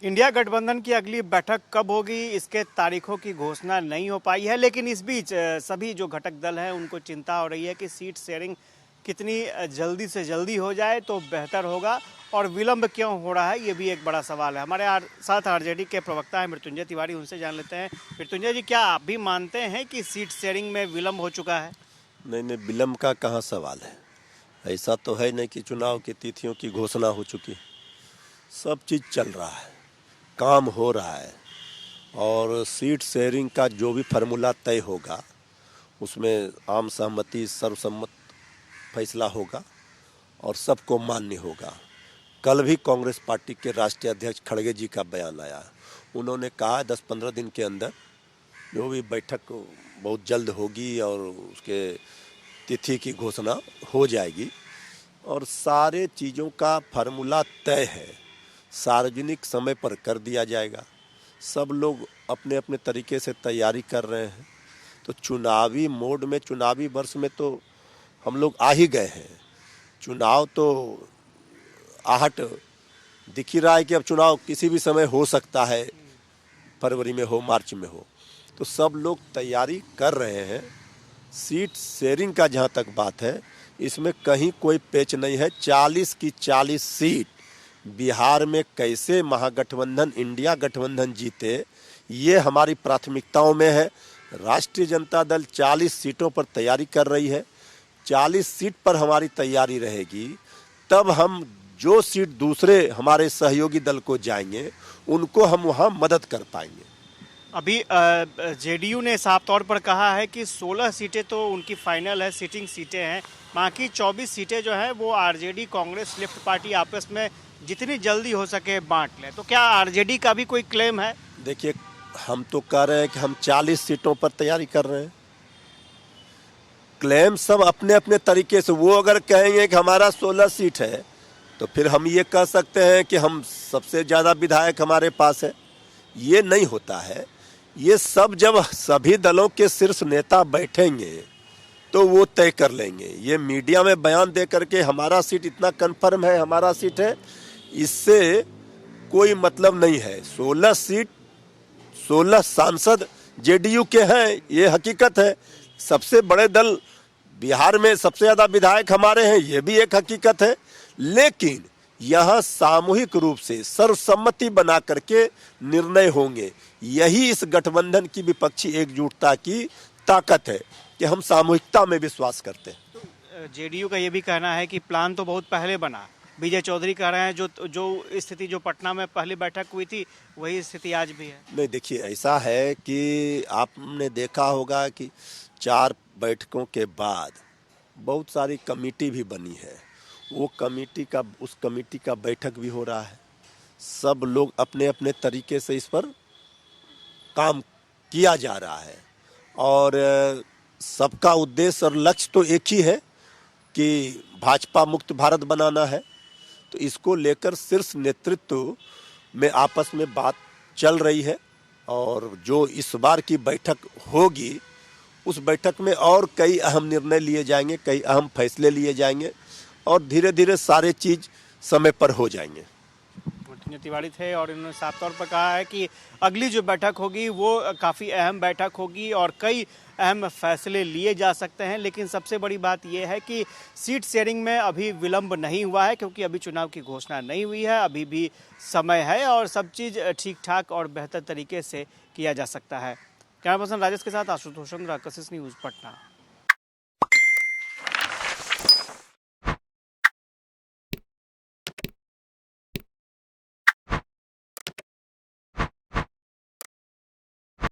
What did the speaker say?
India गठबंधन की अगली बैठक कब होगी, इसके तारीखों की घोषणा नहीं हो पाई है। लेकिन इस बीच सभी जो घटक दल हैं उनको चिंता हो रही है कि सीट शेयरिंग कितनी जल्दी से जल्दी हो जाए तो बेहतर होगा, और विलंब क्यों हो रहा है ये भी एक बड़ा सवाल है। हमारे साथ आरजेडी के प्रवक्ता हैं मृत्युंजय तिवारी, उनसे जान लेते हैं। मृत्युंजय जी, क्या आप भी मानते हैं कि सीट शेयरिंग में विलंब हो चुका है? नहीं, विलंब का कहाँ सवाल है। ऐसा तो है नहीं कि चुनाव की तिथियों की घोषणा हो चुकी। सब चीज़ चल रहा है, काम हो रहा है, और सीट शेयरिंग का जो भी फार्मूला तय होगा उसमें आम सहमति सर्वसम्मत फैसला होगा और सबको मान्य होगा। कल भी कांग्रेस पार्टी के राष्ट्रीय अध्यक्ष खड़गे जी का बयान आया। उन्होंने कहा 10-15 दिन के अंदर जो भी बैठक बहुत जल्द होगी और उसके तिथि की घोषणा हो जाएगी, और सारे चीज़ों का फार्मूला तय है, सार्वजनिक समय पर कर दिया जाएगा। सब लोग अपने अपने तरीके से तैयारी कर रहे हैं। तो चुनावी मोड में, चुनावी वर्ष में तो हम लोग आ ही गए हैं। चुनाव तो आहट दिख ही रहा है कि अब चुनाव किसी भी समय हो सकता है, फरवरी में हो, मार्च में हो। तो सब लोग तैयारी कर रहे हैं। सीट शेयरिंग का जहाँ तक बात है, इसमें कहीं कोई पेच नहीं है। 40 की 40 सीट बिहार में कैसे महागठबंधन इंडिया गठबंधन जीते, ये हमारी प्राथमिकताओं में है। राष्ट्रीय जनता दल 40 सीटों पर तैयारी कर रही है। 40 सीट पर हमारी तैयारी रहेगी, तब हम जो सीट दूसरे हमारे सहयोगी दल को जाएंगे उनको हम वहाँ मदद कर पाएंगे। अभी जेडीयू ने साफ तौर पर कहा है कि 16 सीटें तो उनकी फाइनल है, सिटिंग सीटें हैं। बाकी 24 सीटें जो हैं वो आरजेडी, कांग्रेस, लेफ्ट पार्टी आपस में जितनी जल्दी हो सके बांट लें। तो क्या आरजेडी का भी कोई क्लेम है? देखिए, हम तो कह रहे हैं कि हम 40 सीटों पर तैयारी कर रहे हैं। क्लेम सब अपने अपने तरीके से। वो अगर कहेंगे कि हमारा 16 सीट है तो फिर हम ये कह सकते हैं कि हम सबसे ज़्यादा विधायक हमारे पास है। ये नहीं होता है। ये सब जब सभी दलों के शीर्ष नेता बैठेंगे तो वो तय कर लेंगे। ये मीडिया में बयान दे करके हमारा सीट इतना कन्फर्म है, हमारा सीट है, इससे कोई मतलब नहीं है। 16 सीट, 16 सांसद जेडीयू के हैं, ये हकीकत है। सबसे बड़े दल बिहार में सबसे ज़्यादा विधायक हमारे हैं, ये भी एक हकीकत है। लेकिन यहाँ सामूहिक रूप से सर्वसम्मति बना करके निर्णय होंगे। यही इस गठबंधन की विपक्षी एकजुटता की ताकत है कि हम सामूहिकता में विश्वास करते हैं। तो जेडीयू का ये भी कहना है कि प्लान तो बहुत पहले बना। विजय चौधरी कह रहे हैं जो स्थिति जो पटना में पहली बैठक हुई थी वही स्थिति आज भी है। नहीं, देखिए, ऐसा है कि आपने देखा होगा कि 4 बैठकों के बाद बहुत सारी कमेटी भी बनी है। उस कमेटी का बैठक भी हो रहा है। सब लोग अपने अपने तरीके से इस पर काम किया जा रहा है, और सबका उद्देश्य और लक्ष्य तो एक ही है कि भाजपा मुक्त भारत बनाना है। तो इसको लेकर शीर्ष नेतृत्व में आपस में बात चल रही है, और जो इस बार की बैठक होगी उस बैठक में और कई अहम निर्णय लिए जाएंगे, कई अहम फैसले लिए जाएंगे, और धीरे धीरे सारे चीज़ समय पर हो जाएंगे। मृत्युंजय तिवारी थे, और इन्होंने साफ तौर पर कहा है कि अगली जो बैठक होगी वो काफ़ी अहम बैठक होगी और कई अहम फैसले लिए जा सकते हैं। लेकिन सबसे बड़ी बात यह है कि सीट शेयरिंग में अभी विलंब नहीं हुआ है, क्योंकि अभी चुनाव की घोषणा नहीं हुई है, अभी भी समय है और सब चीज़ ठीक ठाक और बेहतर तरीके से किया जा सकता है। कैमरा पर्सन राजेश के साथ आशुतोष चंद्र, कशिश न्यूज़, पटना।